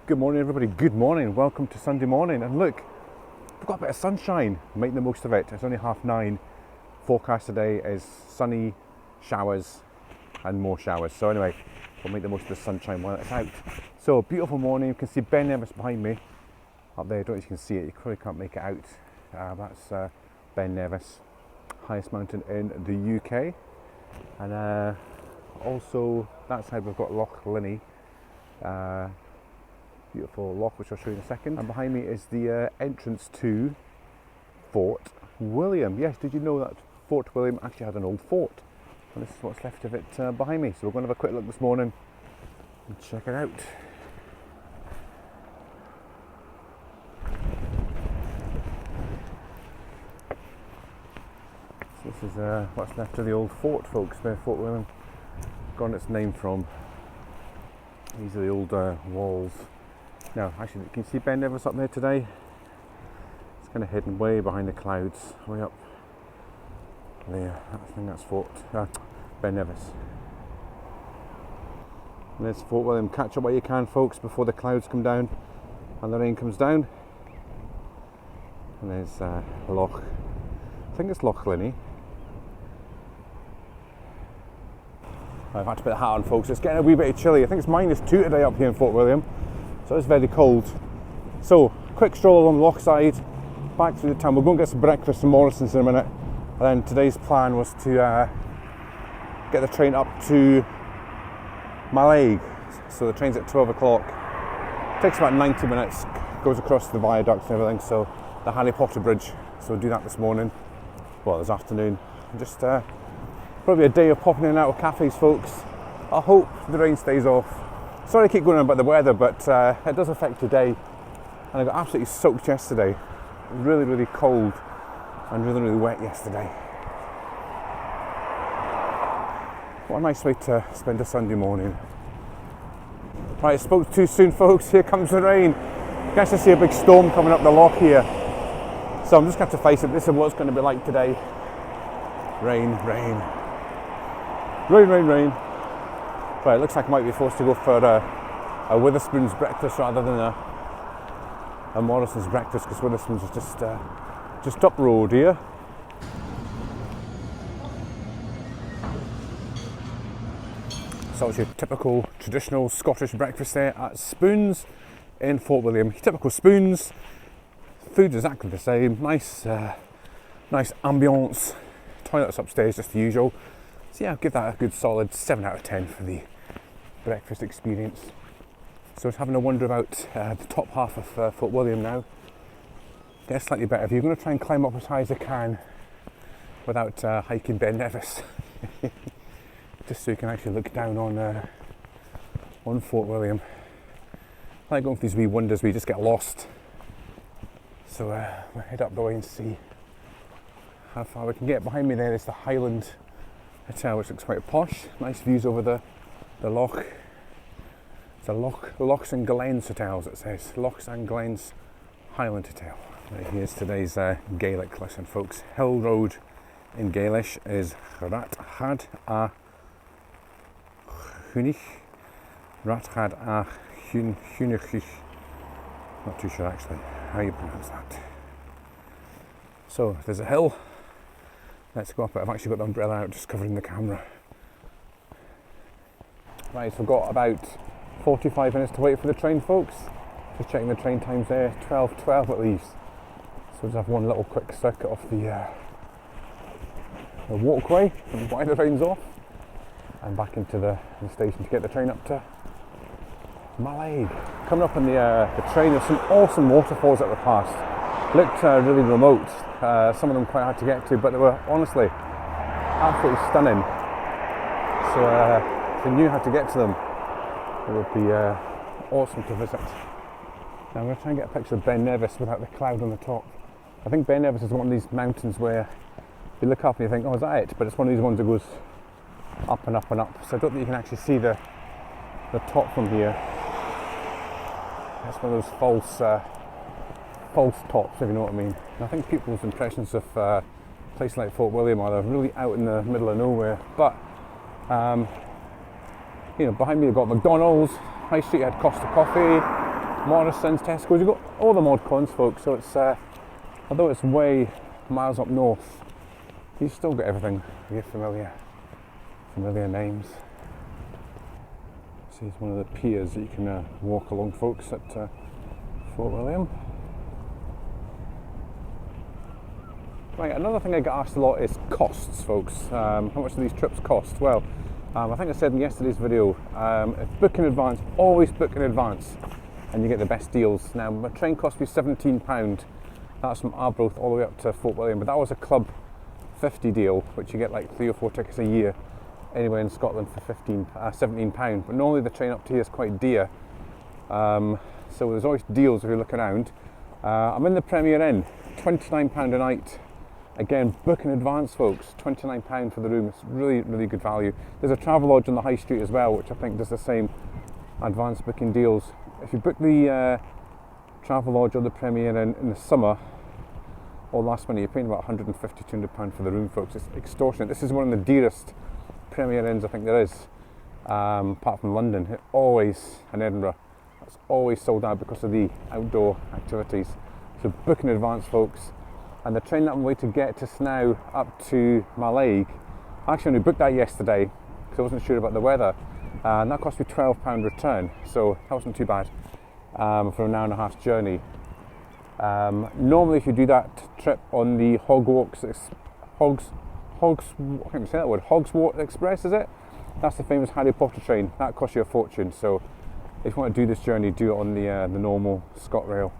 Good morning everybody, good morning, welcome to Sunday morning. And look, we've got a bit of sunshine, make the most of it. It's only 9:30, forecast today is sunny, showers and more showers. So anyway, we'll make the most of the sunshine while it's out. So beautiful morning, you can see Ben Nevis behind me. Up there, I don't know if you can see it, you probably can't make it out. That's Ben Nevis, highest mountain in the UK. And also that side we've got Loch Linney. Beautiful loch, which I'll show you in a second. And behind me is the entrance to Fort William. Yes, did you know that Fort William actually had an old fort? And this is what's left of it behind me. So we're going to have a quick look this morning and check it out. So this is what's left of the old fort, folks, where Fort William got its name from. These are the old walls. Now, actually, can you see Ben Nevis up there today? It's kind of hidden way behind the clouds, way up there. I think that's Fort Ben Nevis. And there's Fort William. Catch up what you can, folks, before the clouds come down and the rain comes down. And there's Loch. I think it's Loch Linney. I've had to put the hat on, folks. It's getting a wee bit chilly. I think it's -2 today up here in Fort William. So it's very cold. So, quick stroll along the loch side, back through the town. We'll go and get some breakfast from Morrison's in a minute. And then today's plan was to get the train up to Mallaig. So the train's at 12 o'clock. Takes about 90 minutes, goes across the viaduct and everything. So the Harry Potter bridge. So we'll do that this morning, well this afternoon. Just probably a day of popping in and out of cafes, folks. I hope the rain stays off. Sorry I keep going on about the weather, but it does affect today. And I got absolutely soaked yesterday. Really, really cold and really, really wet yesterday. What a nice way to spend a Sunday morning. Right, I spoke too soon, folks. Here comes the rain. You can actually see a big storm coming up the loch here. So I'm just going to have to face it. This is what it's going to be like today. Rain, rain. Rain, rain, rain. Right, it looks like I might be forced to go for a Witherspoon's breakfast rather than a Morrison's breakfast, because Witherspoon's is just up road here. So it's your typical traditional Scottish breakfast there at Spoons in Fort William. Typical Spoons, food's exactly the same. Nice ambience. Toilets upstairs, just the usual. So yeah, I'll give that a good solid 7 out of 10 for the breakfast experience. So I was having a wonder about the top half of Fort William now. Get slightly better. If you're going to try and climb up as high as you can without hiking Ben Nevis, just so you can actually look down on Fort William. I like going for these wee wonders where you just get lost. So we'll head up the way and see how far we can get. Behind me there is the Highland Hotel, which looks quite posh. Nice views over the loch. It's a Lochs and Glens Hotels, it says. Lochs and Glens Highland Hotel. Right, here's today's Gaelic lesson, folks. Hill Road in Gaelish is Rat Had a Hunich. Rat Had a Hunich. Not too sure actually how you pronounce that. So there's a hill. Let's go up it. I've actually got the umbrella out, just covering the camera. Right, so we've got about 45 minutes to wait for the train, folks. Just checking the train times there, 12:12 at least. So we'll just have one little quick circuit off the walkway and why the rain's off, and back into the station to get the train up to Mallaig. Coming up on the train, there's some awesome waterfalls that were passed. Looked really remote, some of them quite hard to get to, but they were honestly absolutely stunning. So if you knew how to get to them, it would be awesome to visit. Now I'm going to try and get a picture of Ben Nevis without the cloud on the top. I think Ben Nevis is one of these mountains where you look up and you think, oh, is that it? But it's one of these ones that goes up and up and up. So I don't think you can actually see the top from here. It's one of those false tops, if you know what I mean. And I think people's impressions of a place like Fort William are they're really out in the middle of nowhere. But you know, behind me you've got McDonald's, High Street had Costa Coffee, Morrison's, Tesco's, you've got all the mod cons, folks, so it's, although it's way miles up north, you've still got everything, your familiar names. This is one of the piers that you can walk along, folks, at Fort William. Right, another thing I get asked a lot is costs, folks. How much do these trips cost? Well, I think I said in yesterday's video, book in advance, always book in advance, and you get the best deals. Now, my train cost me £17. That's from Arbroath all the way up to Fort William, but that was a Club 50 deal, which you get like 3 or 4 tickets a year anywhere in Scotland for £17. But normally the train up to here is quite dear, so there's always deals if you look around. I'm in the Premier Inn, £29 a night. Again, book in advance, folks. £29 for the room. It's really, really good value. There's a Travelodge on the high street as well, which I think does the same advance booking deals. If you book the Travelodge or the Premier Inn in the summer or last winter, you're paying about £150, £200 for the room, folks. It's extortionate. This is one of the dearest Premier Inns I think there is, apart from London. It always, in Edinburgh, it's always sold out because of the outdoor activities. So book in advance, folks. And the train that I'm waiting to get to Snow up to Mallaig, I actually only booked that yesterday because I wasn't sure about the weather, and that cost me £12 return, so that wasn't too bad for an hour and a half journey. Normally if you do that trip on the Hogswart Express, is it? That's the famous Harry Potter train. That costs you a fortune, so if you want to do this journey, do it on the normal ScotRail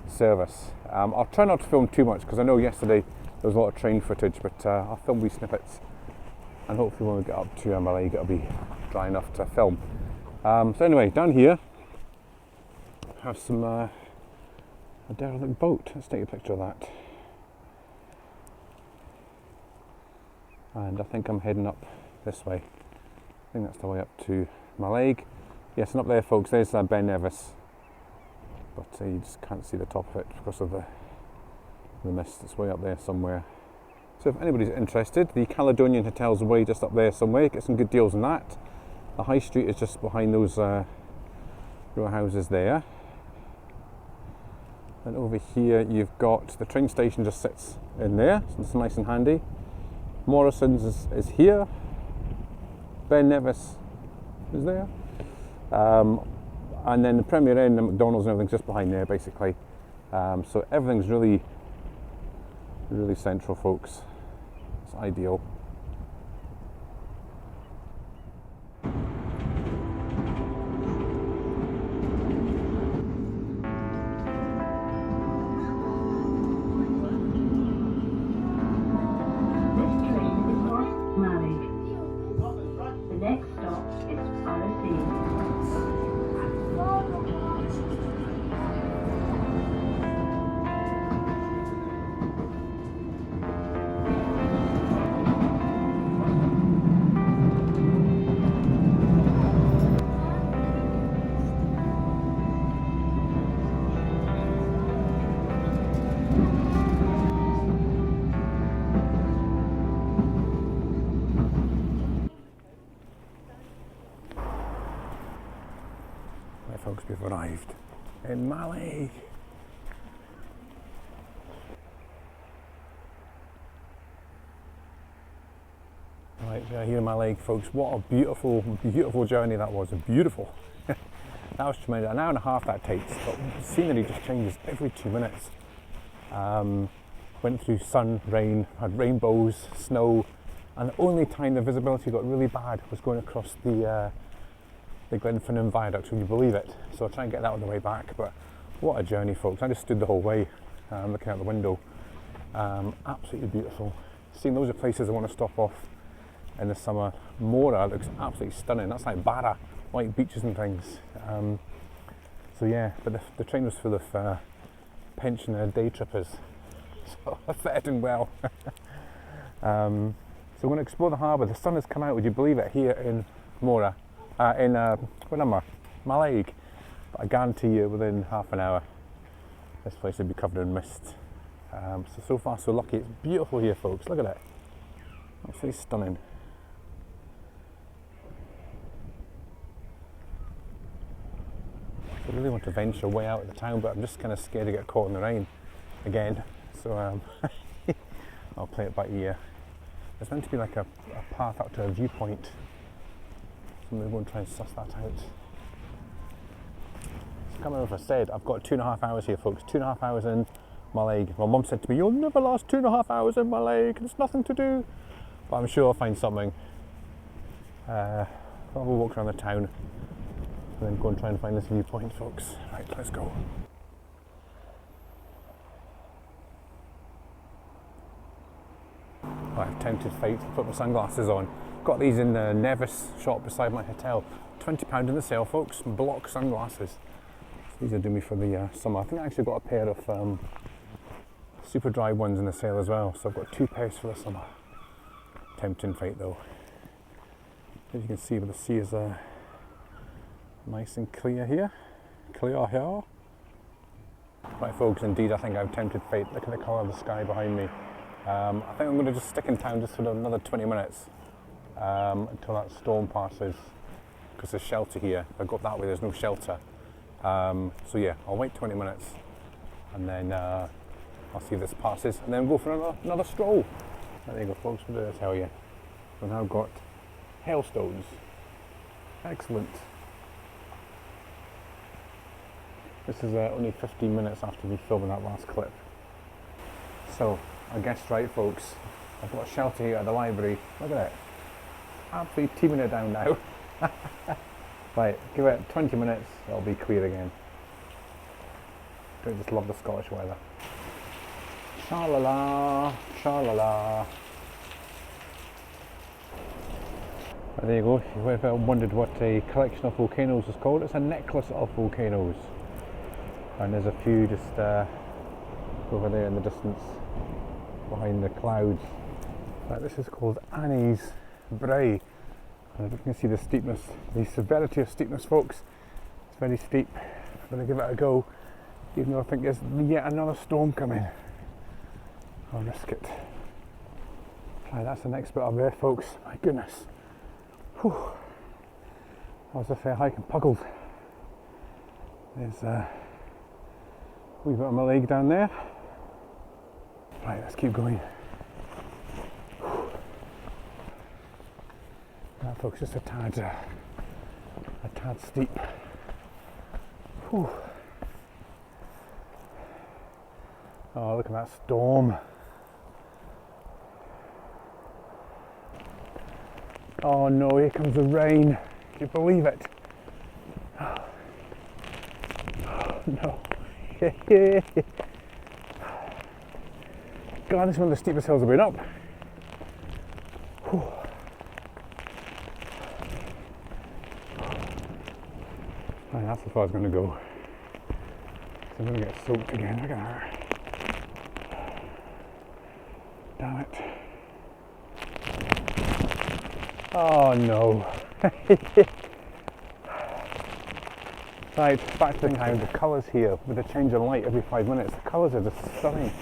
service. I'll try not to film too much because I know yesterday there was a lot of train footage, but I'll film wee snippets, and hopefully when we get up to Mallaig it'll be dry enough to film. So anyway, down here have some a derelict boat. Let's take a picture of that. And I think I'm heading up this way. I think that's the way up to Mallaig. Yes, and up there, folks, there's Ben Nevis. But you just can't see the top of it because of the mist. It's way up there somewhere. So if anybody's interested, the Caledonian Hotel's way just up there somewhere. Get some good deals on that. The high street is just behind those row houses there. And over here you've got the train station just sits in there, so it's nice and handy. Morrison's is here. Ben Nevis is there. And then the Premier Inn and McDonald's and everything's just behind there, basically. So everything's really, really central, folks. It's ideal. Folks, we've arrived in Mallaig. Right, we are here in Mallaig, folks. What a beautiful, beautiful journey that was. Beautiful. That was tremendous. An hour and a half that takes, but the scenery just changes every 2 minutes. Went through sun, rain, had rainbows, snow, and the only time the visibility got really bad was going across the Glenfinnan Viaduct, would you believe it? So I'll try and get that on the way back, but what a journey, folks. I just stood the whole way looking out the window. Absolutely beautiful. Seeing loads of places I want to stop off in the summer. Mora looks absolutely stunning. That's like Barra, white beaches and things. So yeah, but the train was full of pensioner day trippers, so I fed in well. So we're going to explore the harbour. The sun has come out, would you believe it, here in Mora. Mallaig, but I guarantee you within half an hour this place will be covered in mist. So far so lucky. It's beautiful here, folks. Look at it. Absolutely stunning. I really want to venture way out of the town, but I'm just kind of scared to get caught in the rain again. So I'll play it by ear. There's meant to be like a path up to a viewpoint. So I'm going to go and try and suss that out. I can't remember if I said, I've got 2.5 hours here, folks. 2.5 hours in Mallaig. My mum said to me, "You'll never last 2.5 hours in Mallaig. There's nothing to do." But I'm sure I'll find something. I'll walk around the town and then go and try and find this viewpoint, folks. Right, let's go. I've tempted fate to put my sunglasses on. Got these in the Nevis shop beside my hotel. £20 in the sale, folks. Block sunglasses. So these are doing me for the summer. I think I actually got a pair of super dry ones in the sale as well. So I've got 2 pairs for the summer. Tempting fate though. As you can see, the sea is nice and clear here. Clear here. Right, folks, indeed, I think I've tempted fate. Look at the colour of the sky behind me. I think I'm going to just stick in town just for another 20 minutes until that storm passes, because there's shelter here. If I go up that way, there's no shelter. So yeah, I'll wait 20 minutes and then I'll see if this passes and then go for another stroll. There you go, folks. What did I tell you? We've now got hailstones. Excellent. This is only 15 minutes after me filming that last clip. So, I guessed right, folks. I've got shelter here at the library. Look at it. Absolutely teeming it down now. Right, give it 20 minutes, it'll be clear again. Don't just love the Scottish weather. Sha-la-la, sha-la-la. There you go. If you've ever wondered what a collection of volcanoes is called, it's a necklace of volcanoes. And there's a few just over there in the distance, behind the clouds. Right, this is called Annie's Brae. And you can see the steepness, the severity of steepness, folks. It's very steep. I'm going to give it a go, even though I think there's yet another storm coming. I'll risk it. Right, that's the next bit up there, folks. My goodness. Whew. That was a fair hike and puggled. There's a wee bit of my leg down there. Right, let's keep going. That, folks, just a tad steep. Whew. Oh, look at that storm. Oh no, here comes the rain. Can you believe it? Oh, no. God, this is one of the steepest hills I've been up. Whew. Right, that's as far as I'm going to go. So I'm going to get soaked again. Look at that. Damn it. Oh no. Right, back to the town. The colours here, with the change of light every 5 minutes, the colours are just stunning.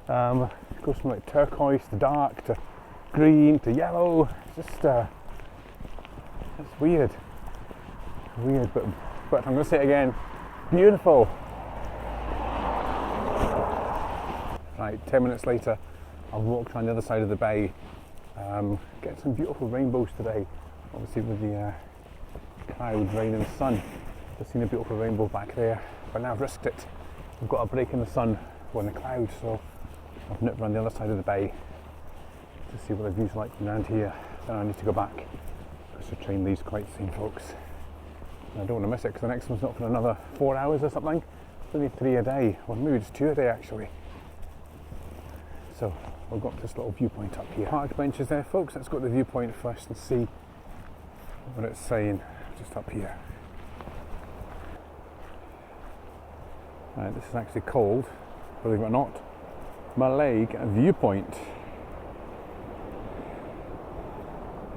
It goes from like turquoise to dark to green to yellow. It's just, it's weird. Weird, but I'm going to say it again. Beautiful. Right, 10 minutes later, I've walked around the other side of the bay. Getting some beautiful rainbows today. Obviously with the clouds, rain and sun. Just seen a beautiful rainbow back there, but now I've risked it. We've got a break in the sun or in the clouds, so I've nipped around the other side of the bay to see what the view's like from around here. Then I need to go back because the train leaves quite soon, folks. And I don't want to miss it because the next one's not for another 4 hours or something. It's only 3 a day, or maybe just 2 a day actually. So we've got this little viewpoint up here. Park benches there, folks. Let's go to the viewpoint first and see what it's saying just up here. Right, this is actually called, believe it or not, Mallaig Viewpoint.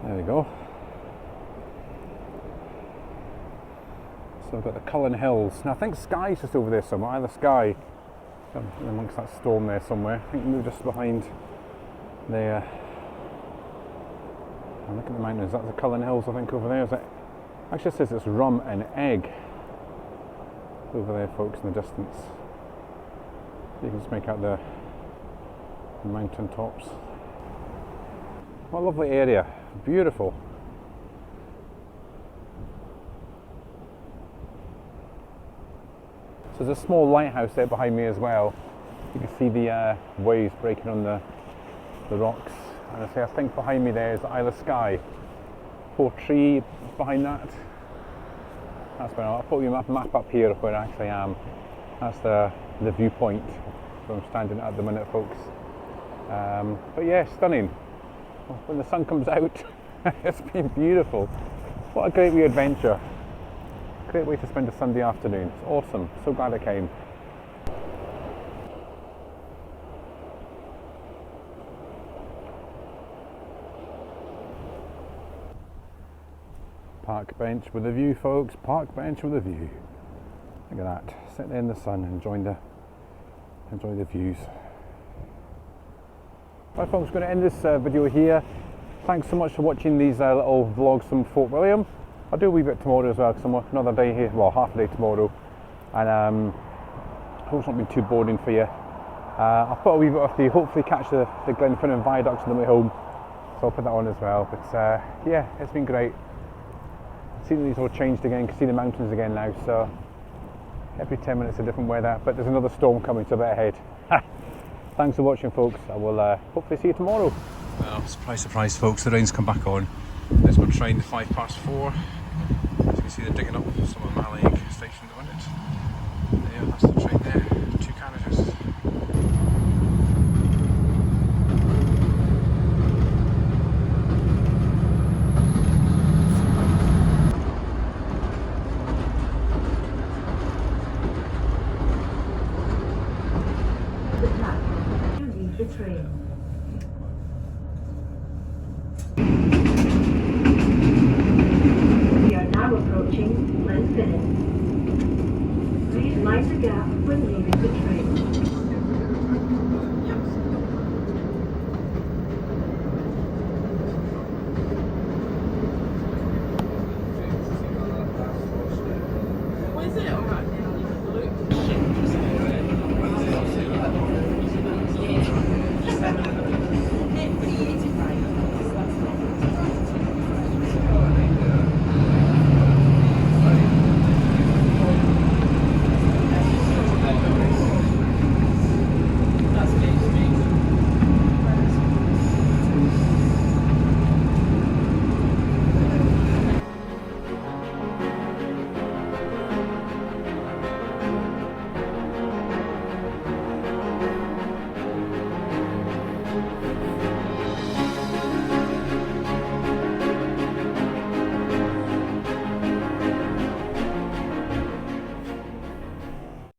There we go. So I've got the Cullen Hills. Now I think Skye's just over there somewhere, either Skye amongst that storm there somewhere. I think we're just behind there. I'm looking at the mountains. That's the Cullen Hills, I think, over there. Is it? Actually, it says it's rum and egg. over there, folks, in the distance. You can just make out the mountain tops. What a lovely area, beautiful. So there's a small lighthouse there behind me as well. You can see the waves breaking on the rocks. And I think behind me there is the Isle of Skye. Poor tree behind that. That's where I'll put your map up here of where I actually am. That's the viewpoint where I'm standing at the minute, folks. But yeah, stunning. When the sun comes out, it's been beautiful. What a great wee adventure. Great way to spend a Sunday afternoon. It's awesome. So glad I came. Park bench with a view, folks. Park bench with a view. Look at that. Sitting there in the sun, enjoying the views. Right, folks, I'm going to end this video here. Thanks so much for watching these little vlogs from Fort William. I'll do a wee bit tomorrow as well, because I'm working another day here, well, half a day tomorrow, and I hope it's not been too boring for you. I'll put a wee bit of the, hopefully catch the Glenfinnan Viaduct on the way home, so I'll put that on as well. But yeah, it's been great. Scenery's all changed again, you can see the mountains again now, so every 10 minutes a different weather, but there's another storm coming, so a bit ahead. Thanks for watching, folks. I will hopefully see you tomorrow. Well, surprise, surprise, folks, the rain's come back on. There's my train, the 4:05. As you can see, they're digging up some of Mallaig station at the minute. There, that's the train there, 2 carriages.